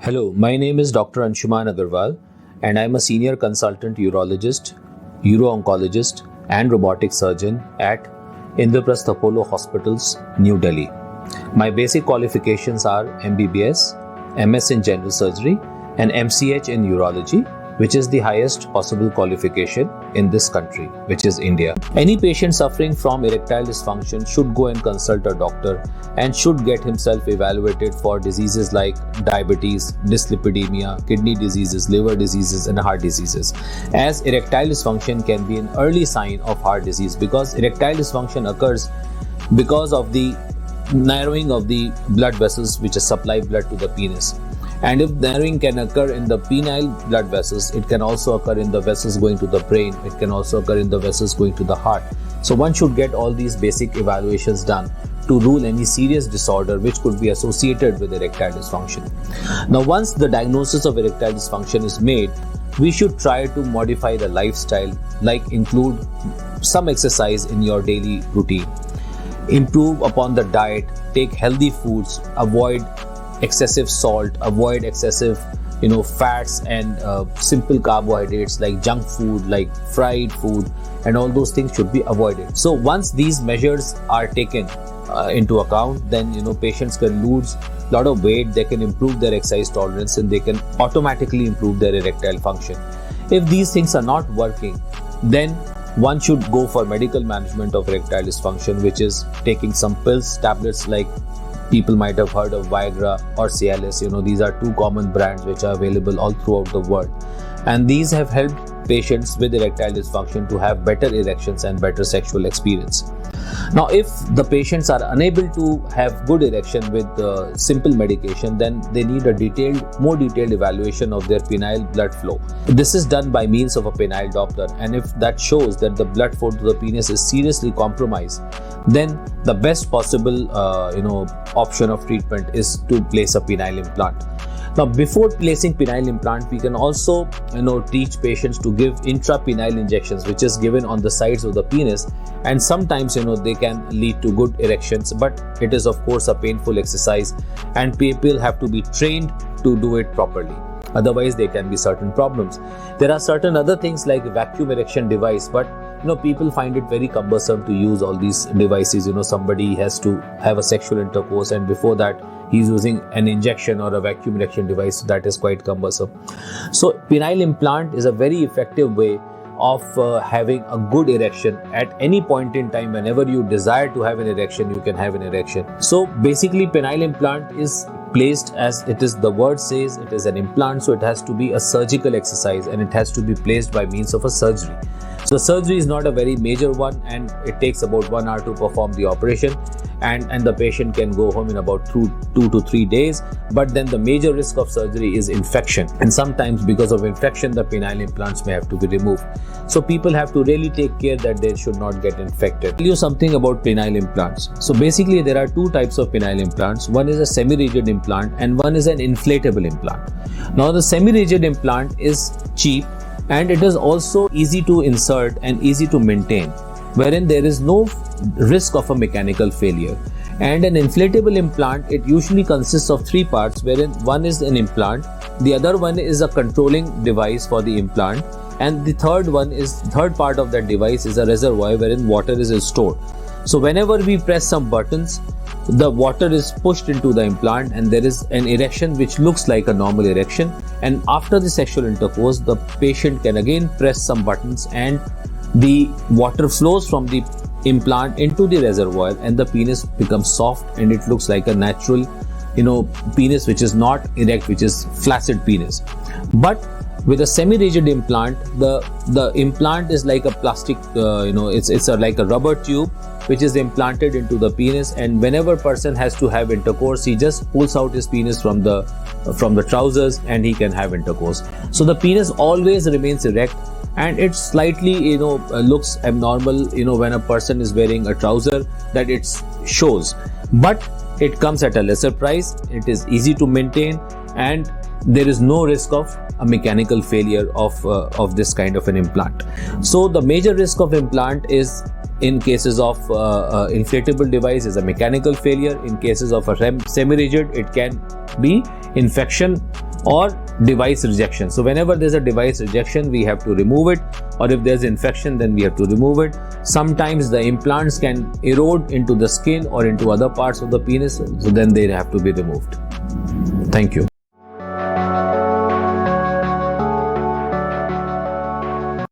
Hello, my name is Dr. Anshuman Agarwal and I'm a senior consultant urologist, uro-oncologist and robotic surgeon at Indraprasth Apollo Hospitals, New Delhi. My basic qualifications are MBBS, MS in General Surgery and MCH in Urology, which is the highest possible qualification in this country, which is India. Any patient suffering from erectile dysfunction should go and consult a doctor and should get himself evaluated for diseases like diabetes, dyslipidemia, kidney diseases, liver diseases and heart diseases, as erectile dysfunction can be an early sign of heart disease, because erectile dysfunction occurs because of the narrowing of the blood vessels which supply blood to the penis. And if narrowing can occur in the penile blood vessels, it can also occur in the vessels going to the brain, it can also occur in the vessels going to the heart. So one should get all these basic evaluations done to rule any serious disorder which could be associated with erectile dysfunction. Now, once the diagnosis of erectile dysfunction is made, we should try to modify the lifestyle, like include some exercise in your daily routine, improve upon the diet, take healthy foods, avoid excessive salt, avoid excessive fats and simple carbohydrates like junk food, like fried food, and all those things should be avoided. So once these measures are taken into account, then patients can lose a lot of weight, they can improve their exercise tolerance, and they can automatically improve their erectile function. If these things are not working, then one should go for medical management of erectile dysfunction, which is taking some pills, tablets like people might have heard of Vigra or Sialis. These are two common brands which are available all throughout the world. And these have helped patients with erectile dysfunction to have better erections and better sexual experience. Now, if the patients are unable to have good erection with simple medication, then they need a more detailed evaluation of their penile blood flow. This is done by means of a penile Doppler, and if that shows that the blood flow to the penis is seriously compromised, then the best possible option of treatment is to place a penile implant. Now, before placing penile implant, we can also teach patients to give intrapenile injections, which is given on the sides of the penis, and sometimes they can lead to good erections, but it is of course a painful exercise and people have to be trained to do it properly. Otherwise, there can be certain problems. There are certain other things like vacuum erection device, but people find it very cumbersome to use all these devices. Somebody has to have a sexual intercourse, and before that he's using an injection or a vacuum erection device. That is quite cumbersome. So penile implant is a very effective way of having a good erection at any point in time. Whenever you desire to have an erection, you can have an erection. So basically, penile implant is placed, as it is the word says, it is an implant, so it has to be a surgical exercise and it has to be placed by means of a surgery. So surgery is not a very major one, and it takes about 1 hour to perform the operation, and the patient can go home in about 2 to 3 days. But then the major risk of surgery is infection, and sometimes because of infection the penile implants may have to be removed. So people have to really take care that they should not get infected. I'll tell you something about penile implants. So basically there are two types of penile implants. One is a semi-rigid implant and one is an inflatable implant. Now the semi-rigid implant is cheap, and it is also easy to insert and easy to maintain, wherein there is no risk of a mechanical failure. And an inflatable implant, it usually consists of 3 parts, wherein one is an implant, the other one is a controlling device for the implant, and the third part of that device is a reservoir wherein water is stored. So whenever we press some buttons, the water is pushed into the implant and there is an erection which looks like a normal erection, and after the sexual intercourse the patient can again press some buttons and the water flows from the implant into the reservoir and the penis becomes soft and it looks like a natural penis which is not erect, which is flaccid penis. But with a semi-rigid implant, the implant is like a plastic, it's like a rubber tube which is implanted into the penis, and whenever person has to have intercourse, he just pulls out his penis from the trousers and he can have intercourse. So the penis always remains erect, and it slightly looks abnormal when a person is wearing a trouser, that it shows, but it comes at a lesser price, it is easy to maintain, and there is no risk of a mechanical failure of this kind of an implant. So the major risk of implant is, in cases of inflatable device, is a mechanical failure. In cases of a semi-rigid, it can be infection or device rejection. So whenever there's a device rejection, we have to remove it, or if there's infection, then we have to remove it. Sometimes the implants can erode into the skin or into other parts of the penis, so then they have to be removed. Thank you.